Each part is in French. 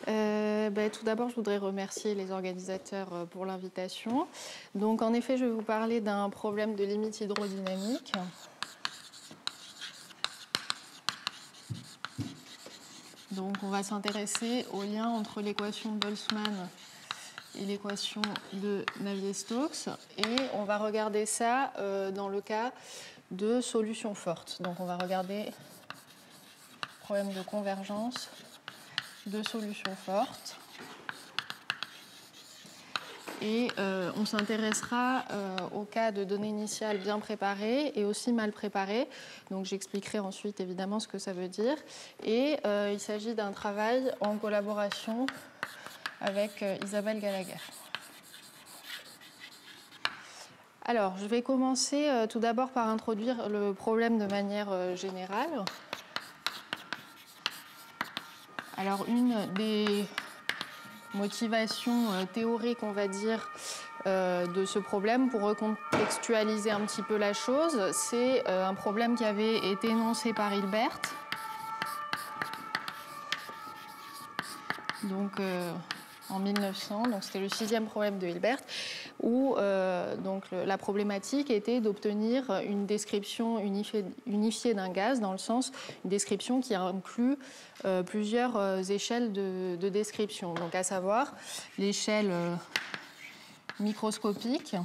Tout d'abord, je voudrais remercier les organisateurs pour l'invitation. Donc, en effet, je vais vous parler d'un problème de limite hydrodynamique. Donc, on va s'intéresser au lien entre l'équation de Boltzmann et l'équation de Navier-Stokes. Et on va regarder ça dans le cas de solutions fortes. Donc, on va regarder problème de convergence de solutions fortes. Et on s'intéressera au cas de données initiales bien préparées et aussi mal préparées. Donc j'expliquerai ensuite évidemment ce que ça veut dire. Et il s'agit d'un travail en collaboration avec Isabelle Gallagher. Alors je vais commencer tout d'abord par introduire le problème de manière générale. Alors une des motivation théorique, on va dire, de ce problème, pour recontextualiser un petit peu la chose, c'est un problème qui avait été énoncé par Hilbert. Donc, en 1900, donc c'était le 6e problème de Hilbert, où la problématique était d'obtenir une description unifiée d'un gaz, dans le sens une description qui inclut plusieurs échelles de description, donc à savoir l'échelle microscopique,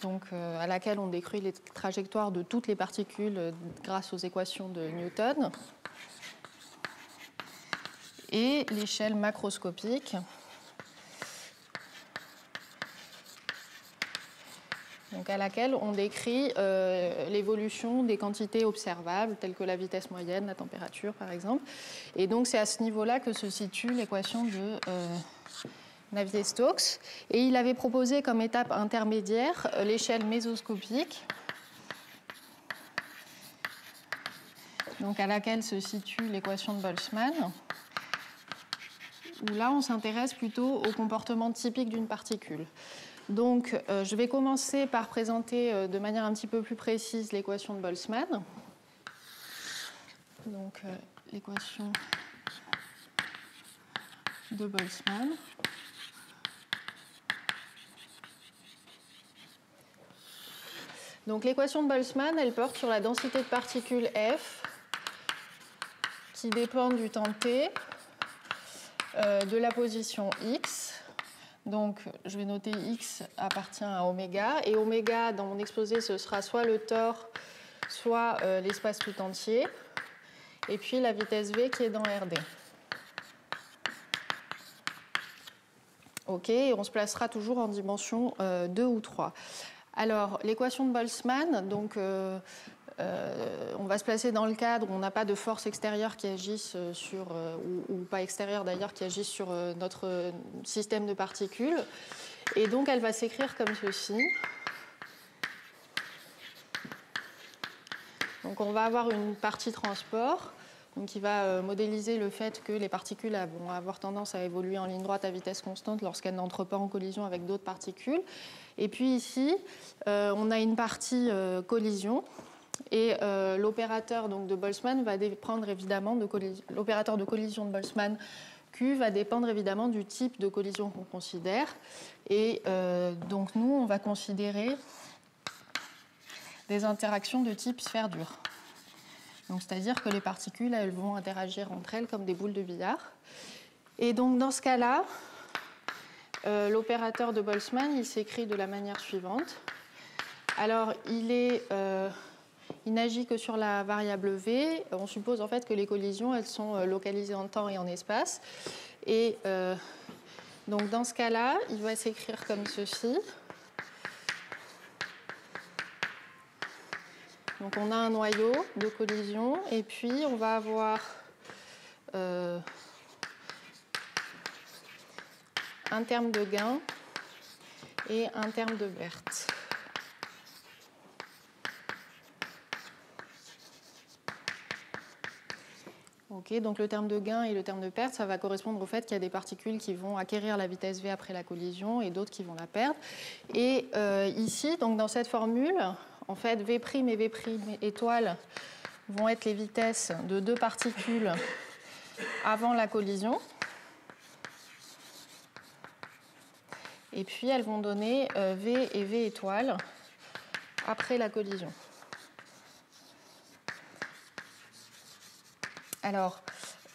donc, à laquelle on décrit les trajectoires de toutes les particules grâce aux équations de Newton, et l'échelle macroscopique, donc à laquelle on décrit l'évolution des quantités observables, telles que la vitesse moyenne, la température par exemple. Et donc c'est à ce niveau-là que se situe l'équation de Navier-Stokes. Et il avait proposé comme étape intermédiaire l'échelle mésoscopique, donc à laquelle se situe l'équation de Boltzmann, où là on s'intéresse plutôt au comportement typique d'une particule. Donc je vais commencer par présenter de manière un petit peu plus précise l'équation de Boltzmann. Donc l'équation de Boltzmann. Donc l'équation de Boltzmann, elle porte sur la densité de particules F qui dépend du temps t, de la position x. Donc je vais noter x appartient à oméga, et oméga dans mon exposé ce sera soit le tore, soit l'espace tout entier, et puis la vitesse v qui est dans Rd. Ok, et on se placera toujours en dimension 2 ou 3. Alors, l'équation de Boltzmann, donc, on va se placer dans le cadre où on n'a pas de force extérieure qui agissent sur, ou pas extérieure d'ailleurs, qui agissent sur notre système de particules. Et donc, elle va s'écrire comme ceci. Donc, on va avoir une partie transport, donc, qui va modéliser le fait que les particules vont avoir tendance à évoluer en ligne droite à vitesse constante lorsqu'elles n'entrent pas en collision avec d'autres particules. Et puis ici, on a une partie collision, et l'opérateur de Boltzmann va dépendre évidemment de l'opérateur de collision de Boltzmann Q va dépendre évidemment du type de collision qu'on considère. Et donc nous, on va considérer des interactions de type sphère dure. Donc, c'est-à-dire que les particules, elles vont interagir entre elles comme des boules de billard. Et donc, dans ce cas-là, l'opérateur de Boltzmann, il s'écrit de la manière suivante. Alors, il n'agit que sur la variable v. On suppose en fait que les collisions, elles sont localisées en temps et en espace. Et donc, dans ce cas-là, il va s'écrire comme ceci. Donc on a un noyau de collision et puis on va avoir un terme de gain et un terme de perte. Okay, donc le terme de gain et le terme de perte, ça va correspondre au fait qu'il y a des particules qui vont acquérir la vitesse v après la collision et d'autres qui vont la perdre. Et ici, donc dans cette formule, en fait, v' et v' étoile vont être les vitesses de deux particules avant la collision. Et puis elles vont donner V et V étoile après la collision. Alors,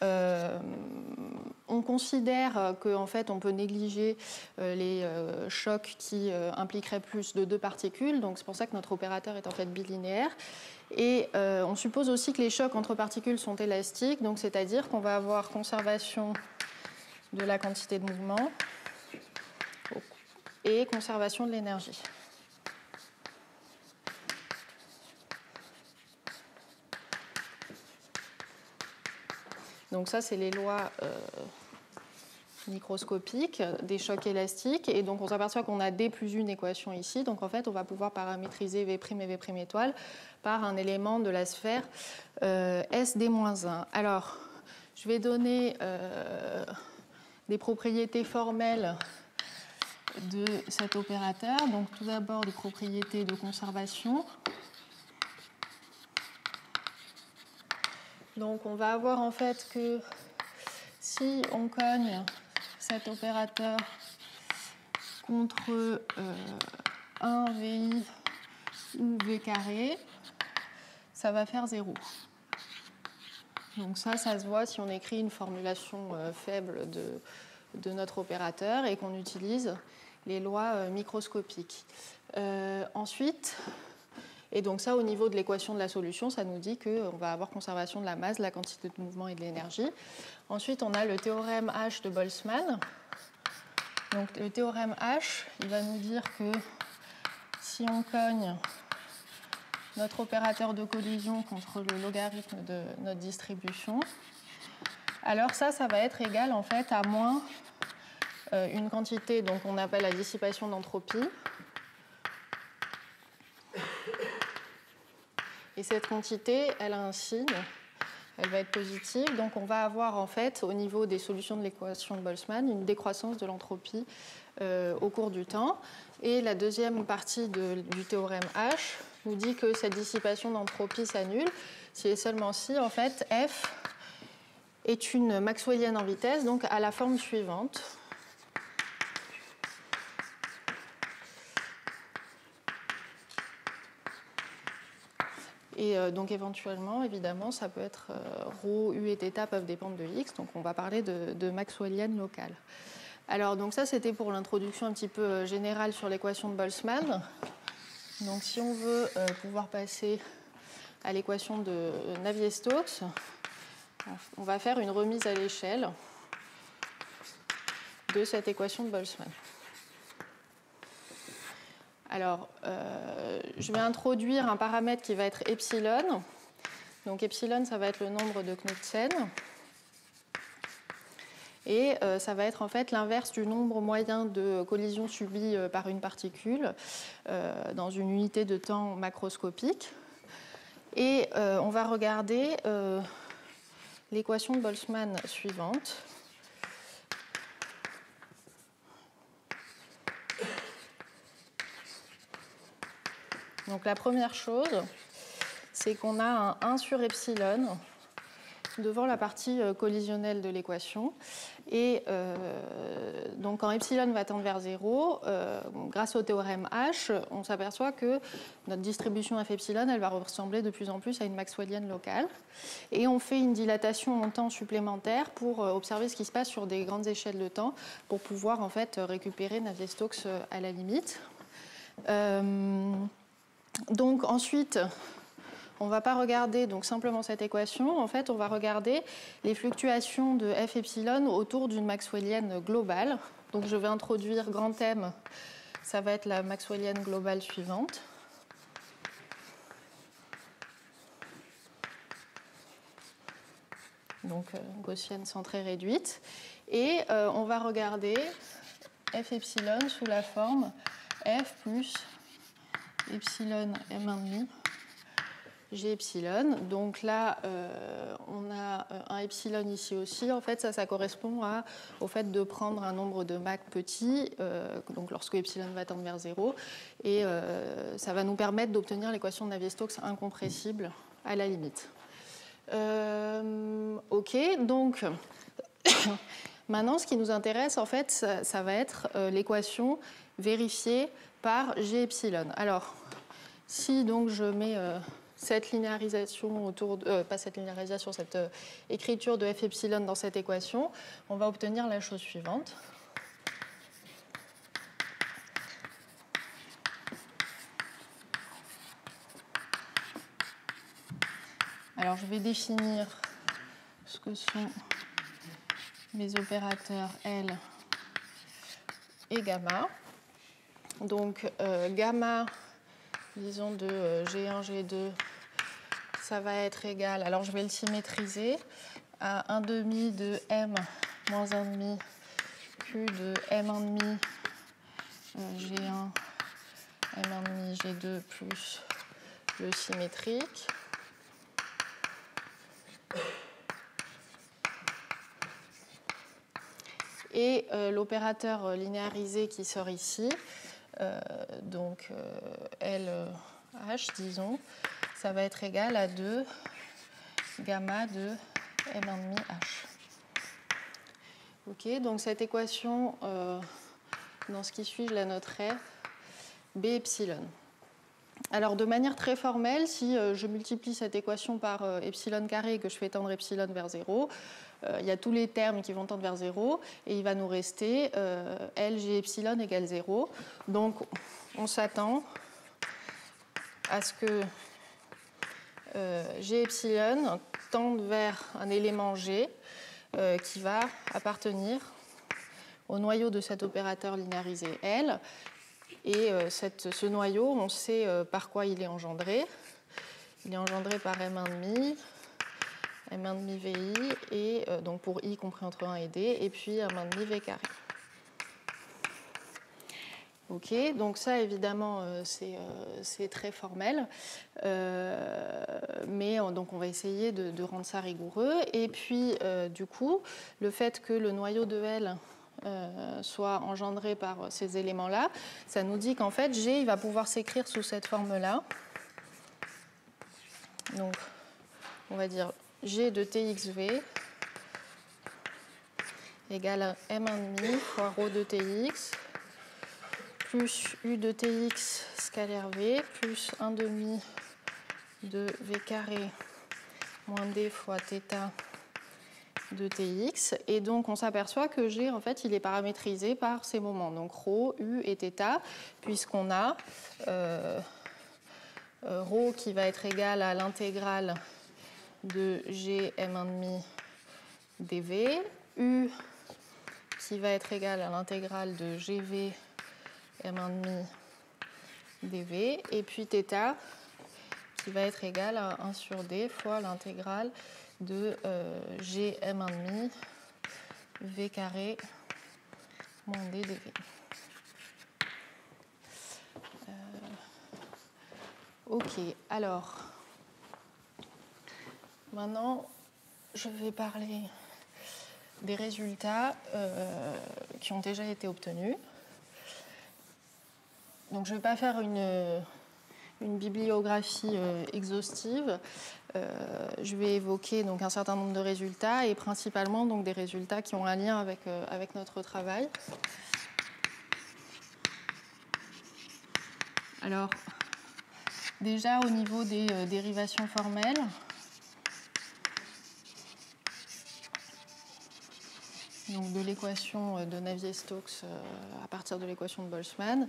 on considère qu'en fait, on peut négliger les chocs qui impliqueraient plus de 2 particules. Donc, c'est pour ça que notre opérateur est en fait bilinéaire. Et on suppose aussi que les chocs entre particules sont élastiques. Donc, c'est-à-dire qu'on va avoir conservation de la quantité de mouvement et conservation de l'énergie. Donc ça, c'est les lois microscopiques des chocs élastiques. Et donc, on s'aperçoit qu'on a D plus une équation ici. Donc, en fait, on va pouvoir paramétriser V' et V' étoile par un élément de la sphère SD-1. Alors, je vais donner des propriétés formelles de cet opérateur. Donc, tout d'abord, des propriétés de conservation. Donc, on va avoir en fait que si on cogne cet opérateur contre 1 VI ou V carré, ça va faire 0. Donc ça se voit si on écrit une formulation faible de notre opérateur et qu'on utilise les lois microscopiques. Ensuite, et donc ça, au niveau de l'équation de la solution, ça nous dit qu'on va avoir conservation de la masse, de la quantité de mouvement et de l'énergie. Ensuite, on a le théorème H de Boltzmann. Donc le théorème H, il va nous dire que si on cogne notre opérateur de collision contre le logarithme de notre distribution, alors ça va être égal en fait à moins une quantité donc on appelle la dissipation d'entropie. Et cette quantité, elle a un signe, elle va être positive. Donc on va avoir en fait au niveau des solutions de l'équation de Boltzmann une décroissance de l'entropie au cours du temps. Et la deuxième partie du théorème H nous dit que cette dissipation d'entropie s'annule si et seulement si en fait F est une maxwellienne en vitesse, donc à la forme suivante. Et donc éventuellement, évidemment, ça peut être ρ, u et θ peuvent dépendre de x, donc on va parler de maxwellienne locale. Alors donc ça c'était pour l'introduction un petit peu générale sur l'équation de Boltzmann. Donc si on veut pouvoir passer à l'équation de Navier-Stokes, on va faire une remise à l'échelle de cette équation de Boltzmann. Alors, je vais introduire un paramètre qui va être epsilon. Donc, epsilon, ça va être le nombre de Knudsen. Et ça va être en fait l'inverse du nombre moyen de collisions subies par une particule dans une unité de temps macroscopique. Et on va regarder l'équation de Boltzmann suivante. Donc la première chose, c'est qu'on a un 1 sur epsilon devant la partie collisionnelle de l'équation. Et donc quand epsilon va tendre vers 0, grâce au théorème H, on s'aperçoit que notre distribution F epsilon, elle va ressembler de plus en plus à une maxwellienne locale. Et on fait une dilatation en temps supplémentaire pour observer ce qui se passe sur des grandes échelles de temps pour pouvoir en fait récupérer Navier-Stokes à la limite. Donc ensuite, on ne va pas regarder donc simplement cette équation. En fait, on va regarder les fluctuations de F epsilon autour d'une maxwellienne globale. Donc je vais introduire grand M, ça va être la maxwellienne globale suivante. Donc gaussienne centrée réduite. Et on va regarder F epsilon sous la forme F plus epsilon M1,5 G epsilon. Donc là, on a un epsilon ici aussi. En fait, ça correspond au fait de prendre un nombre de Mach petit, donc lorsque epsilon va tendre vers 0. Et ça va nous permettre d'obtenir l'équation de Navier-Stokes incompressible à la limite. OK, donc maintenant, ce qui nous intéresse, en fait, ça va être l'équation vérifiée par G epsilon. Alors, si donc je mets cette linéarisation autour de, pas cette linéarisation, cette écriture de F epsilon dans cette équation, on va obtenir la chose suivante. Alors, je vais définir ce que sont mes opérateurs L et gamma. Donc, gamma, disons de G1, G2, ça va être égal, alors je vais le symétriser, à 1 demi de M moins 1 demi Q de M1 demi G1, M1 demi G2 plus le symétrique. Et l'opérateur linéarisé qui sort ici, donc LH, disons, ça va être égal à 2 gamma de M1,5H. OK, donc cette équation, dans ce qui suit, je la noterai B epsilon. Alors, de manière très formelle, si je multiplie cette équation par epsilon carré et que je fais tendre epsilon vers 0, il y a tous les termes qui vont tendre vers 0 et il va nous rester LG epsilon égale 0. Donc, on s'attend à ce que G epsilon tende vers un élément G qui va appartenir au noyau de cet opérateur linéarisé L. Et ce noyau, on sait par quoi il est engendré. Il est engendré par M1,5, M1,5 VI, et donc pour I compris entre 1 et D, et puis M1,5 V carré. OK, donc ça évidemment c'est très formel, mais donc on va essayer de rendre ça rigoureux. Et puis du coup, le fait que le noyau de L soit engendré par ces éléments-là, ça nous dit qu'en fait G il va pouvoir s'écrire sous cette forme-là. Donc on va dire G de TXV égale à M1,5 fois ρ de TX plus U de TX scalaire V plus 1 demi de V carré moins D fois θ de Tx. Et donc on s'aperçoit que G en fait il est paramétrisé par ces moments, donc ρ, U et θ, puisqu'on a ρ qui va être égal à l'intégrale de G M1,5 dV, U qui va être égal à l'intégrale de GV M1,5 dV, et puis θ qui va être égal à 1 sur D fois l'intégrale de G M1,5 V carré moins D dV. OK, alors maintenant je vais parler des résultats qui ont déjà été obtenus. Donc je ne vais pas faire une bibliographie exhaustive. Je vais évoquer donc un certain nombre de résultats et principalement donc des résultats qui ont un lien avec notre travail. Alors, déjà au niveau des dérivations formelles, donc de l'équation de Navier-Stokes à partir de l'équation de Boltzmann,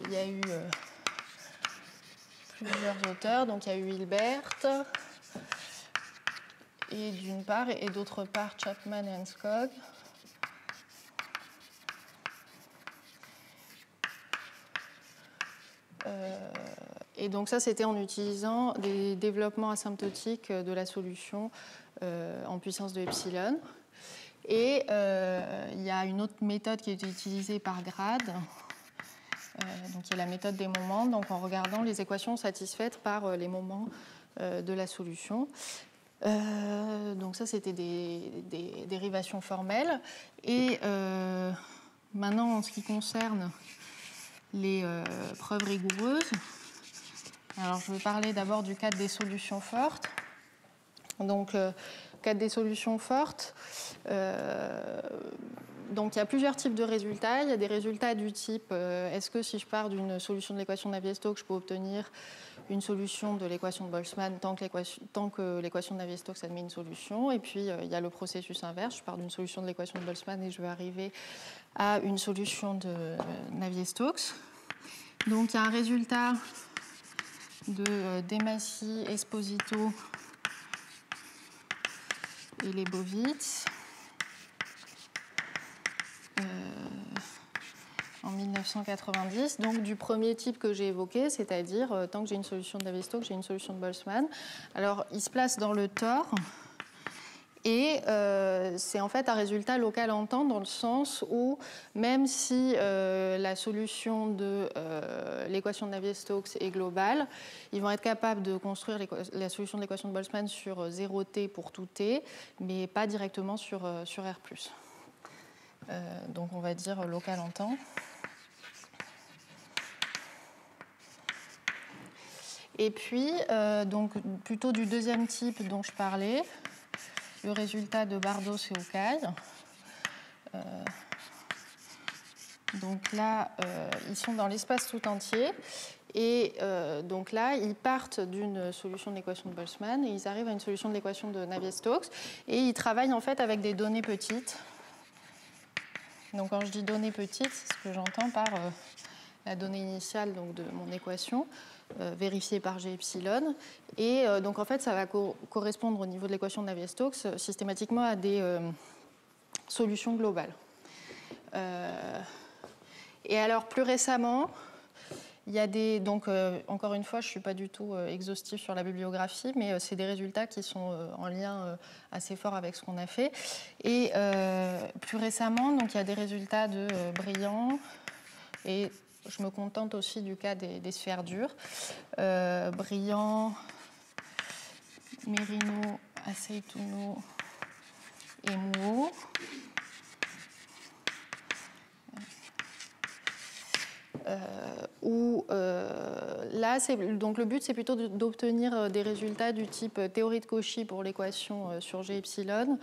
il y a eu plusieurs auteurs, donc il y a eu Hilbert et d'une part et d'autre part Chapman et Enskog. Et donc ça c'était en utilisant des développements asymptotiques de la solution en puissance de epsilon. Et il y a une autre méthode qui est utilisée par grade, donc qui est la méthode des moments, donc en regardant les équations satisfaites par les moments de la solution. Donc ça c'était des dérivations formelles. Et maintenant en ce qui concerne les preuves rigoureuses, alors je vais parler d'abord du cadre des solutions fortes. Donc, cas des solutions fortes. Donc, il y a plusieurs types de résultats. Il y a des résultats du type est-ce que si je pars d'une solution de l'équation de Navier-Stokes, je peux obtenir une solution de l'équation de Boltzmann tant que l'équation de Navier-Stokes admet une solution. Et puis, il y a le processus inverse. Je pars d'une solution de l'équation de Boltzmann et je vais arriver à une solution de Navier-Stokes. Donc, il y a un résultat de Demassi, Esposito et Leibovitz en 1990, donc du premier type que j'ai évoqué, c'est-à-dire tant que j'ai une solution de Navier-Stokes, j'ai une solution de Boltzmann. Alors, il se place dans le tor, et c'est en fait un résultat local en temps dans le sens où même si la solution de l'équation de Navier-Stokes est globale, ils vont être capables de construire la solution de l'équation de Boltzmann sur 0t pour tout t, mais pas directement sur R+. Donc on va dire local en temps. Et puis, donc, plutôt du deuxième type dont je parlais, le résultat de Bardos et Okai. Donc là, ils sont dans l'espace tout entier. Et donc là, ils partent d'une solution de l'équation de Boltzmann et ils arrivent à une solution de l'équation de Navier-Stokes. Et ils travaillent en fait avec des données petites. Donc quand je dis données petites, c'est ce que j'entends par la donnée initiale donc, de mon équation, vérifiée par G epsilon. Et donc en fait, ça va correspondre au niveau de l'équation de Navier-Stokes systématiquement à des solutions globales. Et alors plus récemment, il y a des... Donc encore une fois, je ne suis pas du tout exhaustive sur la bibliographie, mais c'est des résultats qui sont en lien assez fort avec ce qu'on a fait. Et plus récemment, donc, il y a des résultats de Briand et je me contente aussi du cas des sphères dures. Briand, Merino, Aceituno et Mouot. Où là, donc le but, c'est plutôt d'obtenir des résultats du type théorie de Cauchy pour l'équation sur G epsilon,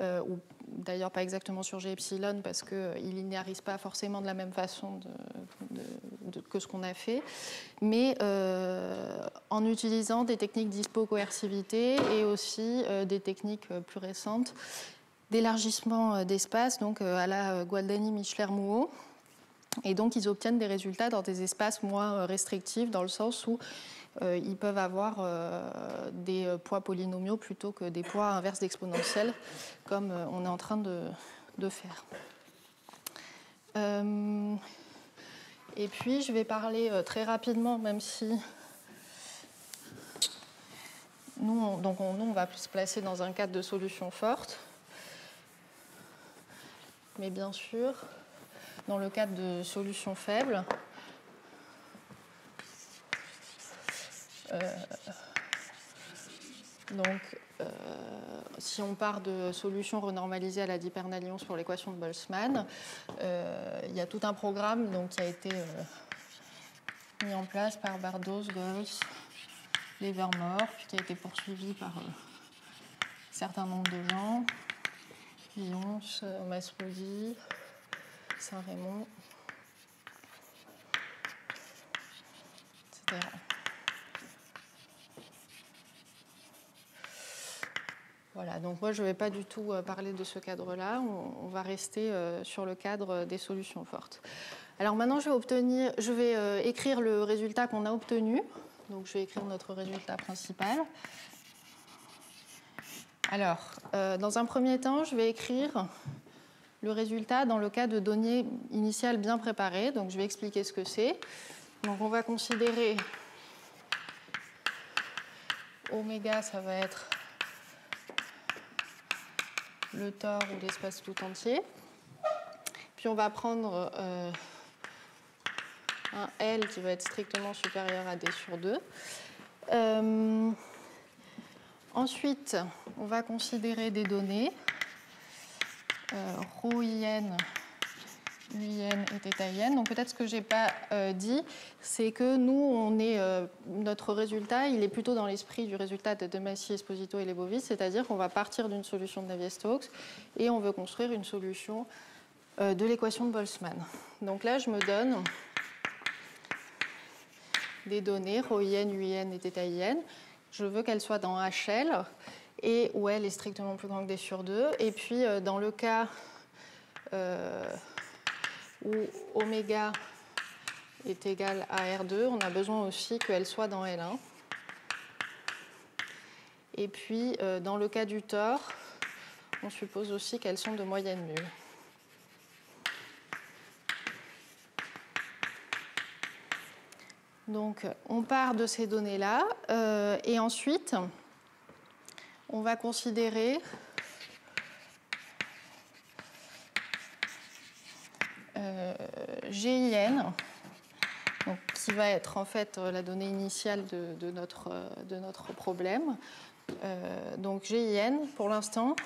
ou d'ailleurs pas exactement sur G epsilon parce qu'il ne linéarise pas forcément de la même façon que ce qu'on a fait, mais en utilisant des techniques d'hypocoercivité et aussi des techniques plus récentes d'élargissement d'espace, donc à la Gualdani, Michler, Mouot. Et donc, ils obtiennent des résultats dans des espaces moins restrictifs, dans le sens où ils peuvent avoir des poids polynomiaux plutôt que des poids inverses d'exponentielle, comme on est en train de faire. Et puis, je vais parler très rapidement, même si nous, on va se placer dans un cadre de solution forte. Mais bien sûr, dans le cadre de solutions faibles, si on part de solutions renormalisées à la dipernaliance pour l'équation de Boltzmann, il y a tout un programme donc, qui a été mis en place par Bardos, Goltz, Livermore, puis qui a été poursuivi par un certain nombre de gens, Lyons, Masrudi, Saint-Raymond, etc. Voilà, donc moi je ne vais pas du tout parler de ce cadre-là, on va rester sur le cadre des solutions fortes. Alors maintenant je vais écrire le résultat qu'on a obtenu, donc je vais écrire notre résultat principal. Alors, dans un premier temps, je vais écrire le résultat dans le cas de données initiales bien préparées, donc je vais expliquer ce que c'est. Donc on va considérer oméga, ça va être le tor ou l'espace tout entier. Puis on va prendre un L qui va être strictement supérieur à D sur 2. Ensuite, on va considérer des données, ρ IN UIN et θIN. Donc peut-être ce que je n'ai pas dit, c'est que nous, notre résultat, il est plutôt dans l'esprit du résultat de Massier, Esposito et Leibovitz, c'est-à-dire qu'on va partir d'une solution de Navier-Stokes et on veut construire une solution de l'équation de Boltzmann. Donc là, je me donne des données, ρIN, UIN et θIN. Je veux qu'elles soient dans HL et où L est strictement plus grand que D sur 2. Et puis, dans le cas où oméga est égal à R2, on a besoin aussi qu'elle soit dans L1. Et puis, dans le cas du tore, on suppose aussi qu'elles sont de moyenne nulle. Donc, on part de ces données-là, et ensuite, on va considérer GIN, donc, qui va être en fait la donnée initiale de notre problème. Donc GIN, pour l'instant,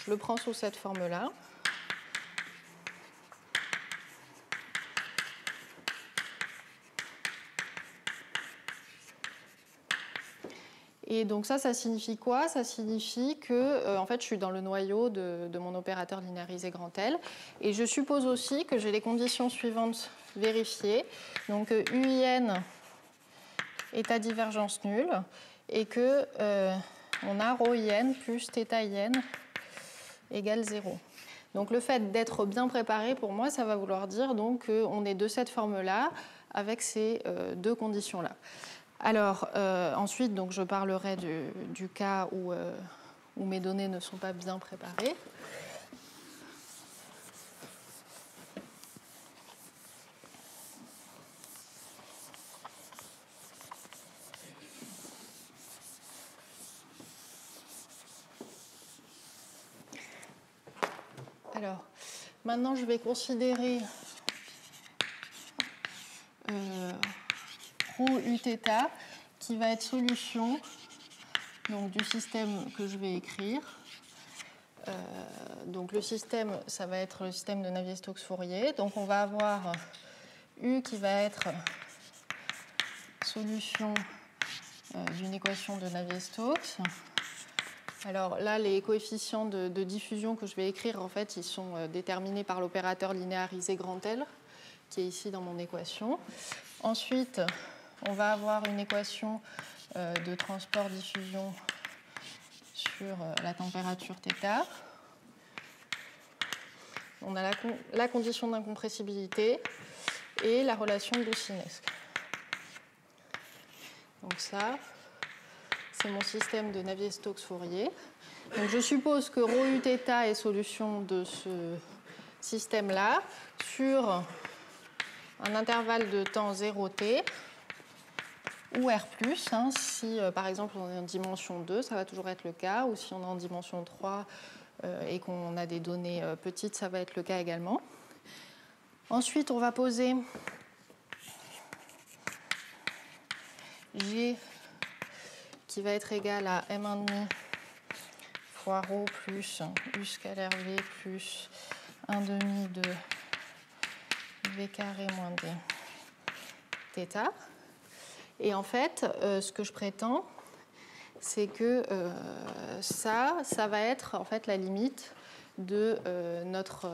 je le prends sous cette forme-là. Et donc ça signifie quoi? Ça signifie que en fait, je suis dans le noyau de mon opérateur linéarisé grand L. Et je suppose aussi que j'ai les conditions suivantes vérifiées. Donc UIN est à divergence nulle et que on a ρIN plus θIN égale 0. Donc le fait d'être bien préparé, pour moi, ça va vouloir dire qu'on est de cette forme-là avec ces deux conditions-là. Alors, ensuite, donc, je parlerai du cas où mes données ne sont pas bien préparées. Alors, maintenant, je vais considérer ρUθ qui va être solution donc, du système que je vais écrire. Donc le système, ça va être le système de Navier-Stokes-Fourier. Donc on va avoir U qui va être solution d'une équation de Navier-Stokes. Alors là, les coefficients de diffusion que je vais écrire, en fait, ils sont déterminés par l'opérateur linéarisé grand L, qui est ici dans mon équation. Ensuite, on va avoir une équation de transport-diffusion sur la température θ. On a la condition d'incompressibilité et la relation de Boussinesq. Donc ça, c'est mon système de Navier-Stokes-Fourier. Donc je suppose que ρUθ est solution de ce système-là sur un intervalle de temps 0t ou R+, si par exemple on est en dimension 2, ça va toujours être le cas, ou si on est en dimension 3 et qu'on a des données petites, ça va être le cas également. Ensuite, on va poser G qui va être égal à m1,5 fois ρ plus U scalaire V plus 1,5 de V carré moins D θ. Et en fait, ce que je prétends, c'est que ça va être en fait la limite de notre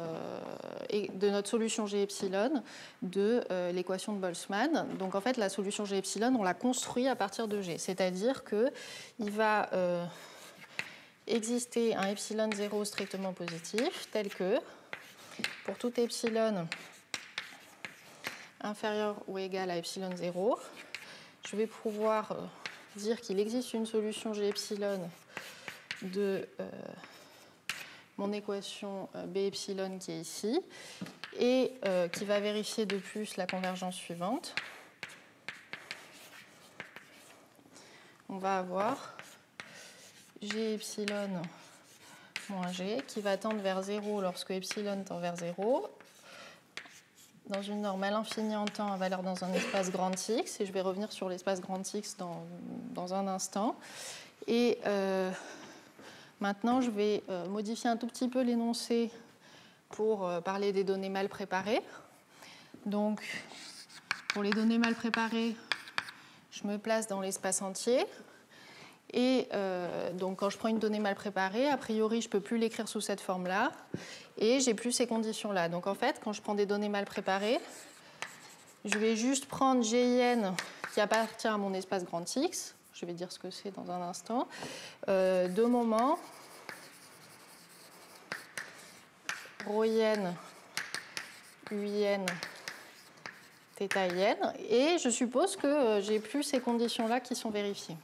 solution G epsilon de l'équation de Boltzmann. Donc en fait, la solution G epsilon, on la construit à partir de G. C'est-à-dire qu'il va exister un epsilon 0 strictement positif, tel que pour tout epsilon inférieur ou égal à epsilon 0, je vais pouvoir dire qu'il existe une solution G epsilon de mon équation B epsilon qui est ici et qui va vérifier de plus la convergence suivante. On va avoir G epsilon moins G qui va tendre vers 0 lorsque epsilon tend vers 0 dans une norme à l'infini en temps à valeur dans un espace grand X, et je vais revenir sur l'espace grand X dans un instant. Et maintenant, je vais modifier un tout petit peu l'énoncé pour parler des données mal préparées. Donc, pour les données mal préparées, je me place dans l'espace entier. Et donc, quand je prends une donnée mal préparée, a priori, je ne peux plus l'écrire sous cette forme-là. Et je n'ai plus ces conditions-là. Donc, en fait, quand je prends des données mal préparées, je vais juste prendre GIN qui appartient à mon espace grand X. Je vais dire ce que c'est dans un instant. Deux moments. ρIn, UIN, θIn. Et je suppose que j'ai plus ces conditions-là qui sont vérifiées.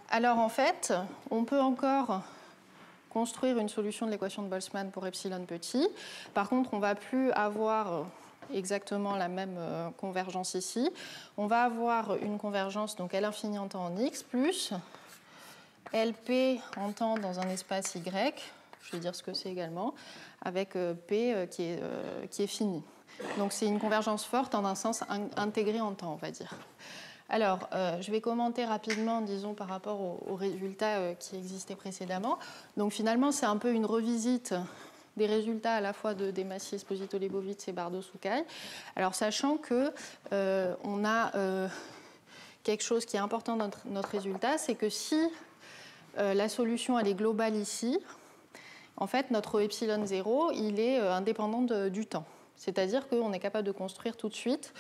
Alors, en fait, on peut encore construire une solution de l'équation de Boltzmann pour epsilon petit. Par contre, on ne va plus avoir exactement la même convergence ici. On va avoir une convergence, donc L infini en temps en x, plus LP en temps dans un espace y, je vais dire ce que c'est également, avec P qui est fini. Donc c'est une convergence forte en un sens intégré en temps, on va dire. Alors, je vais commenter rapidement, disons, par rapport aux résultats qui existaient précédemment. Donc finalement, c'est un peu une revisite des résultats à la fois de Demassy, Esposito-Leibovitz et Bardot-Soucaille. Alors, sachant qu'on a quelque chose qui est important dans notre résultat, c'est que si la solution elle est globale ici, en fait, notre epsilon 0, il est indépendant du temps. C'est-à-dire qu'on est capable de construire tout de suite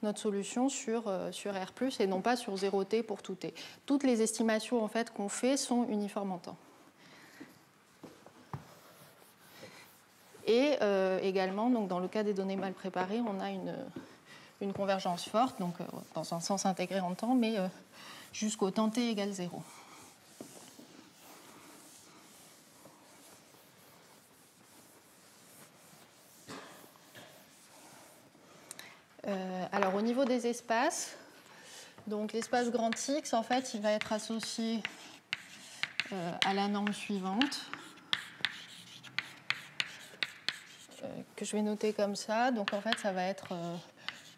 notre solution sur R+, et non pas sur 0t pour tout t. Toutes les estimations en fait, qu'on fait sont uniformes en temps. Et également, donc, dans le cas des données mal préparées, on a une convergence forte, donc dans un sens intégré en temps, mais jusqu'au temps t égale 0. Alors, au niveau des espaces, donc l'espace grand X, en fait, il va être associé à la norme suivante, que je vais noter comme ça. Donc, en fait, ça va être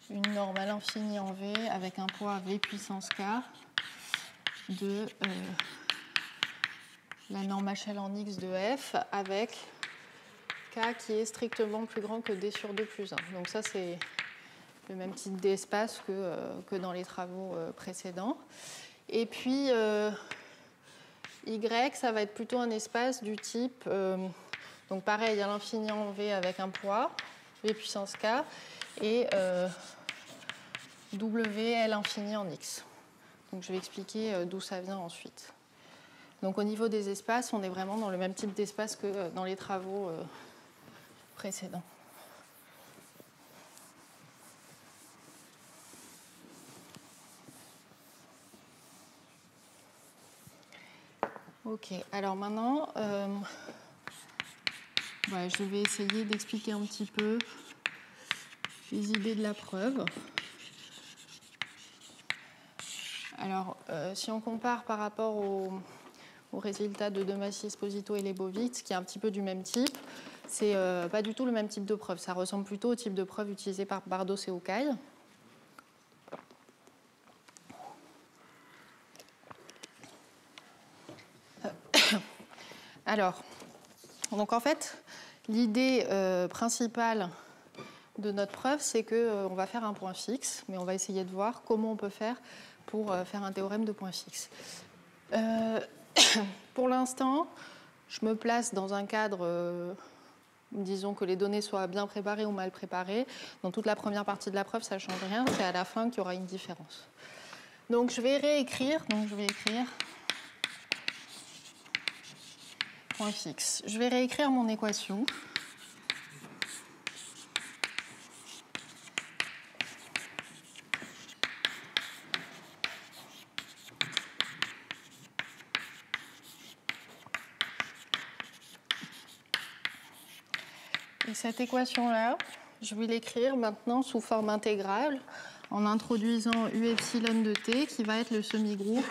une norme à l'infini en V avec un poids V puissance K de la norme HL en X de F avec K qui est strictement plus grand que D sur 2 plus 1. Donc, ça, c'est le même type d'espace que dans les travaux précédents. Et puis, Y, ça va être plutôt un espace du type, donc pareil, à l'infini en V avec un poids, V puissance K, et W, L infini en X. Donc je vais expliquer d'où ça vient ensuite. Donc au niveau des espaces, on est vraiment dans le même type d'espace que dans les travaux précédents. Ok, alors maintenant, je vais essayer d'expliquer un petit peu les idées de la preuve. Alors, si on compare par rapport aux résultats de Demassy, Esposito et Leibovitz, qui est un petit peu du même type, c'est pas du tout le même type de preuve. Ça ressemble plutôt au type de preuve utilisé par Bardot et Soucaille. Alors, donc en fait, l'idée principale de notre preuve, c'est qu'on va faire un point fixe, mais on va essayer de voir comment on peut faire pour faire un théorème de point fixe. Pour l'instant, je me place dans un cadre, disons que les données soient bien préparées ou mal préparées. Dans toute la première partie de la preuve, ça ne change rien, c'est à la fin qu'il y aura une différence. Donc je vais réécrire, point fixe. Je vais réécrire mon équation. Et cette équation-là, je vais l'écrire maintenant sous forme intégrale en introduisant U epsilon de t qui va être le semi-groupe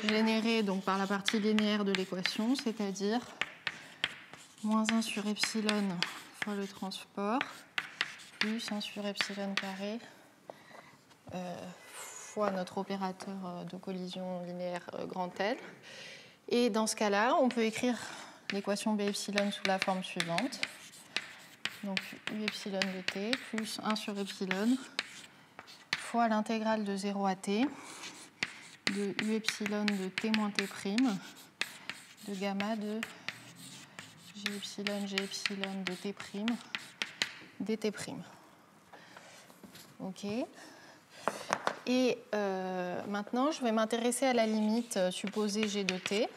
généré donc, par la partie linéaire de l'équation, c'est-à-dire moins 1 sur epsilon fois le transport plus 1 sur epsilon carré fois notre opérateur de collision linéaire grand L. Et dans ce cas-là, on peut écrire l'équation B epsilon sous la forme suivante. Donc U epsilon de t plus 1 sur epsilon fois l'intégrale de 0 à t de U epsilon de t moins t prime de gamma de G epsilon de t prime dt prime. OK. Et maintenant, je vais m'intéresser à la limite supposée G de t.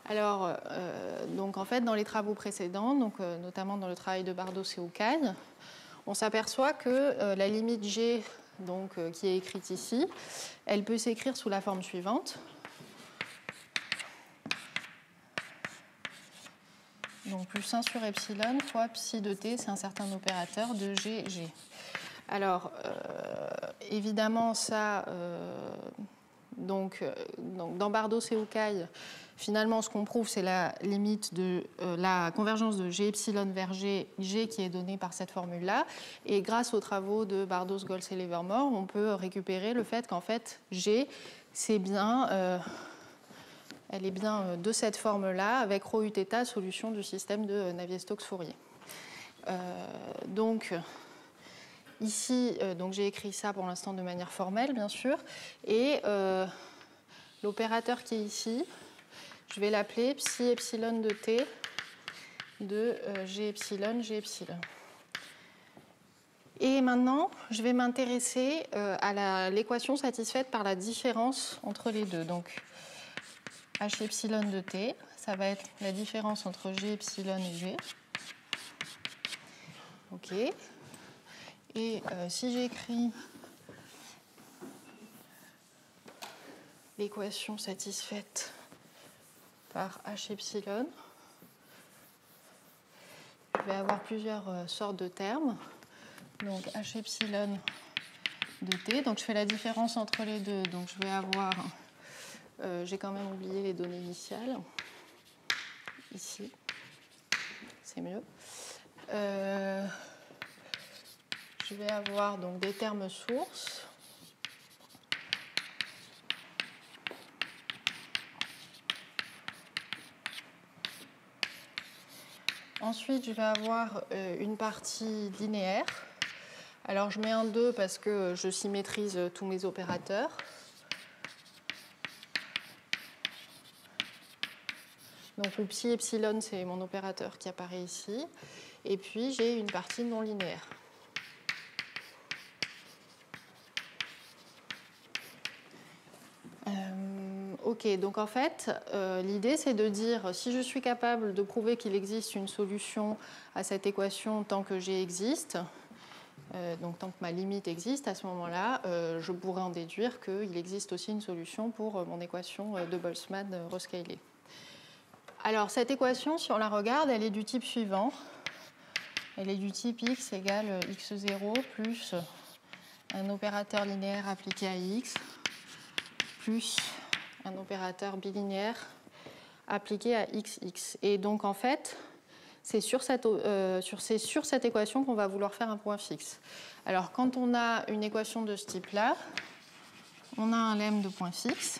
Alors, donc en fait, dans les travaux précédents, donc, notamment dans le travail de Bardos et Oucaille, on s'aperçoit que la limite G, donc, qui est écrite ici, elle peut s'écrire sous la forme suivante. Donc plus 1 sur epsilon fois psi de t, c'est un certain opérateur de G. Alors, évidemment, ça, donc, dans Bardos et Oucaille, finalement, ce qu'on prouve, c'est la limite de la convergence de G epsilon vers G qui est donnée par cette formule-là. Et grâce aux travaux de Bardos, Goltz et Livermore, on peut récupérer le fait qu'en fait, G, c'est bien, elle est bien de cette forme-là, avec ρ u θ, solution du système de Navier-Stokes-Fourier. Donc, ici, donc j'ai écrit ça pour l'instant de manière formelle, bien sûr, et l'opérateur qui est ici, je vais l'appeler psi epsilon de t de G epsilon. Et maintenant, je vais m'intéresser à l'équation satisfaite par la différence entre les deux. Donc, H epsilon de t, ça va être la différence entre G epsilon et G. OK. Et si j'écris l'équation satisfaite par H epsilon, je vais avoir plusieurs sortes de termes. Donc H epsilon de t, donc je fais la différence entre les deux. Donc je vais avoir, j'ai quand même oublié les données initiales, ici, c'est mieux. Je vais avoir donc des termes sources. Ensuite, je vais avoir une partie linéaire. Alors, je mets un 2 parce que je symétrise tous mes opérateurs. Donc, le psi epsilon, c'est mon opérateur qui apparaît ici. Et puis, j'ai une partie non linéaire. OK, donc en fait, l'idée, c'est de dire, si je suis capable de prouver qu'il existe une solution à cette équation tant que G existe, donc tant que ma limite existe, à ce moment-là, je pourrais en déduire qu'il existe aussi une solution pour mon équation de Boltzmann rescalée. Alors, cette équation, si on la regarde, elle est du type suivant. Elle est du type x égale x0 plus un opérateur linéaire appliqué à x plus un opérateur bilinéaire appliqué à xx. Et donc, en fait, c'est sur cette équation qu'on va vouloir faire un point fixe. Alors, quand on a une équation de ce type-là, on a un lemme de point fixe.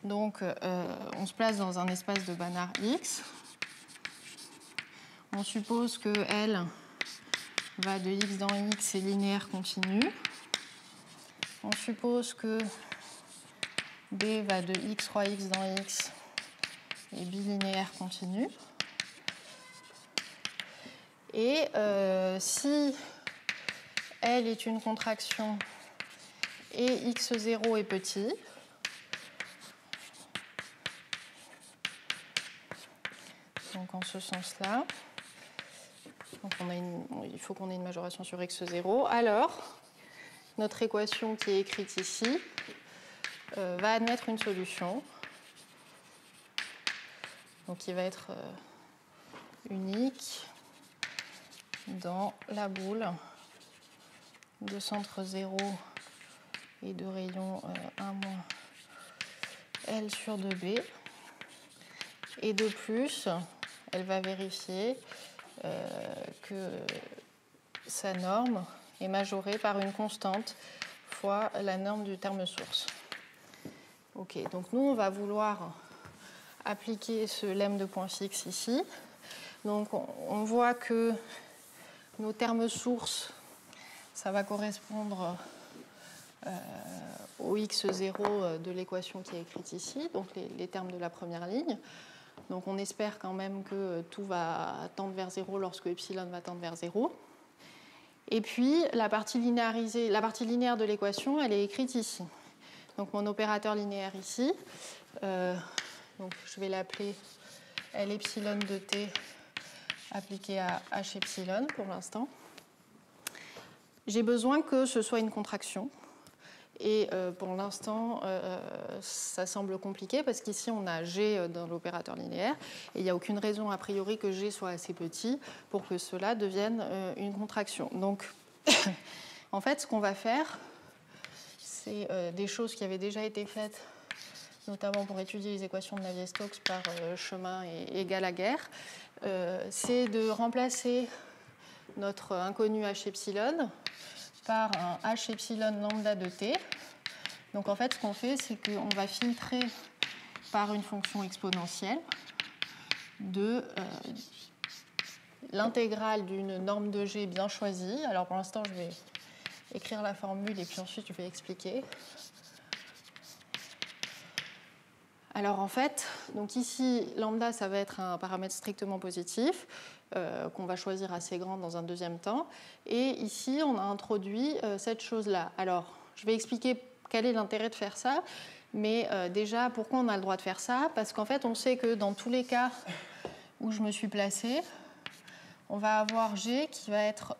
Donc, on se place dans un espace de Banach X. On suppose que L va de x dans x et linéaire continu. On suppose que B va de x fois x dans x et bilinéaire continu. Et si L est une contraction et x0 est petit, donc en ce sens-là, donc il faut qu'on ait une majoration sur x0, alors notre équation qui est écrite ici va admettre une solution, donc qui va être unique dans la boule de centre 0 et de rayon 1 moins L sur 2B. Et de plus, elle va vérifier que sa norme est majorée par une constante fois la norme du terme source. OK, donc nous, on va vouloir appliquer ce lemme de point fixe ici. Donc on voit que nos termes sources, ça va correspondre au x0 de l'équation qui est écrite ici, donc les termes de la première ligne. Donc on espère quand même que tout va tendre vers 0 lorsque epsilon va tendre vers 0. Et puis la partie linéarisée, la partie linéaire de l'équation, elle est écrite ici. Donc mon opérateur linéaire ici, donc je vais l'appeler L epsilon de t appliqué à H epsilon pour l'instant. J'ai besoin que ce soit une contraction. Et pour l'instant, ça semble compliqué parce qu'ici, on a G dans l'opérateur linéaire et il n'y a aucune raison a priori que G soit assez petit pour que cela devienne une contraction. Donc, en fait, ce qu'on va faire, c'est des choses qui avaient déjà été faites, notamment pour étudier les équations de Navier-Stokes par Chemin et Gallagher, c'est de remplacer notre inconnu H epsilon par un H epsilon lambda de t. Donc en fait, ce qu'on fait, c'est qu'on va filtrer par une fonction exponentielle de l'intégrale d'une norme de G bien choisie. Alors pour l'instant, je vais écrire la formule et puis ensuite je vais expliquer. Alors en fait, donc ici, lambda, ça va être un paramètre strictement positif qu'on va choisir assez grand dans un deuxième temps. Et ici, on a introduit cette chose-là. Alors, je vais expliquer quel est l'intérêt de faire ça. Mais déjà, pourquoi on a le droit de faire ça? Parce qu'en fait, on sait que dans tous les cas où je me suis placée, on va avoir G qui va être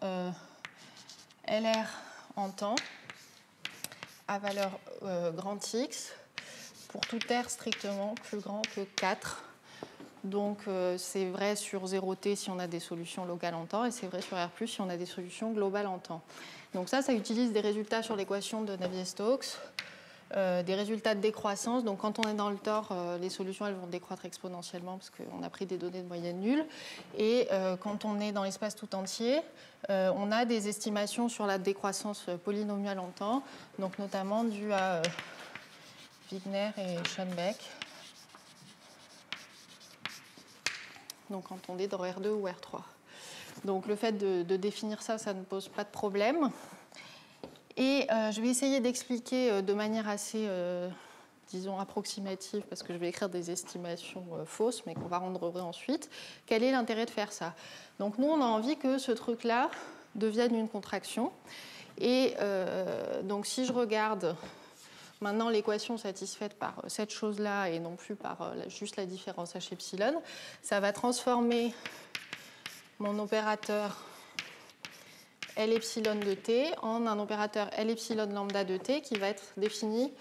LR en temps à valeur grand X pour tout R strictement plus grand que 4. Donc c'est vrai sur 0t si on a des solutions locales en temps et c'est vrai sur R+ si on a des solutions globales en temps. Donc ça utilise des résultats sur l'équation de Navier-Stokes, des résultats de décroissance. Donc quand on est dans le tore, les solutions elles vont décroître exponentiellement parce qu'on a pris des données de moyenne nulle. Et quand on est dans l'espace tout entier, on a des estimations sur la décroissance polynomiale en temps, donc notamment due à Wigner et Schoenbeck. Donc quand on est dans R2 ou R3. Donc le fait de définir ça, ça ne pose pas de problème. Et je vais essayer d'expliquer de manière assez, disons, approximative, parce que je vais écrire des estimations fausses, mais qu'on va rendre vraies ensuite, quel est l'intérêt de faire ça. Donc nous, on a envie que ce truc-là devienne une contraction. Et donc si je regarde maintenant l'équation satisfaite par cette chose-là et non plus par juste la différence H epsilon, ça va transformer mon opérateur L epsilon de t en un opérateur L epsilon lambda de t qui va être défini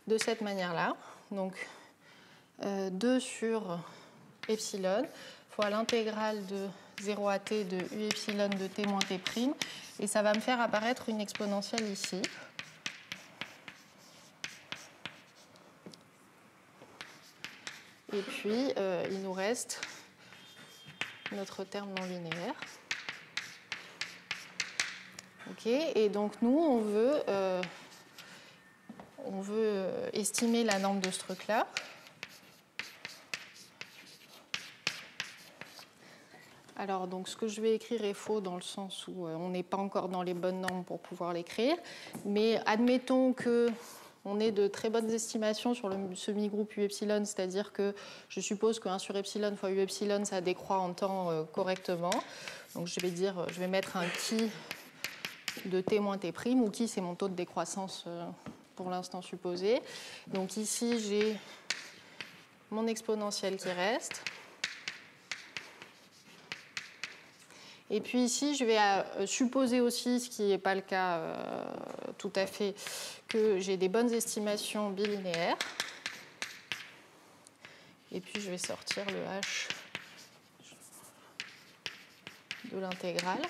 de cette manière-là. Donc 2 sur epsilon fois l'intégrale de 0 à t de u epsilon de t moins t', et ça va me faire apparaître une exponentielle ici. Et puis, il nous reste notre terme non linéaire. OK. Et donc, nous, on veut estimer la norme de ce truc-là. Alors, donc, ce que je vais écrire est faux dans le sens où on n'est pas encore dans les bonnes normes pour pouvoir l'écrire. Mais admettons que on ait de très bonnes estimations sur le semi-groupe U epsilon, c'est-à-dire que je suppose que 1 sur epsilon fois U epsilon, ça décroît en temps correctement. Donc je vais mettre un qui de t moins t', où qui c'est mon taux de décroissance pour l'instant supposé. Donc ici, j'ai mon exponentielle qui reste. Et puis ici, je vais supposer aussi, ce qui n'est pas le cas tout à fait, que j'ai des bonnes estimations bilinéaires. Et puis je vais sortir le h de l'intégrale.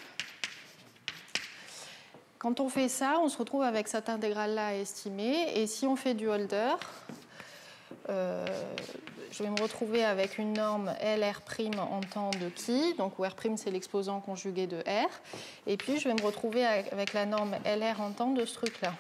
Quand on fait ça, on se retrouve avec cette intégrale-là à estimer. Et si on fait du Holder, je vais me retrouver avec une norme LR' en temps de qui, donc où R' c'est l'exposant conjugué de R. Et puis je vais me retrouver avec la norme LR en temps de ce truc-là.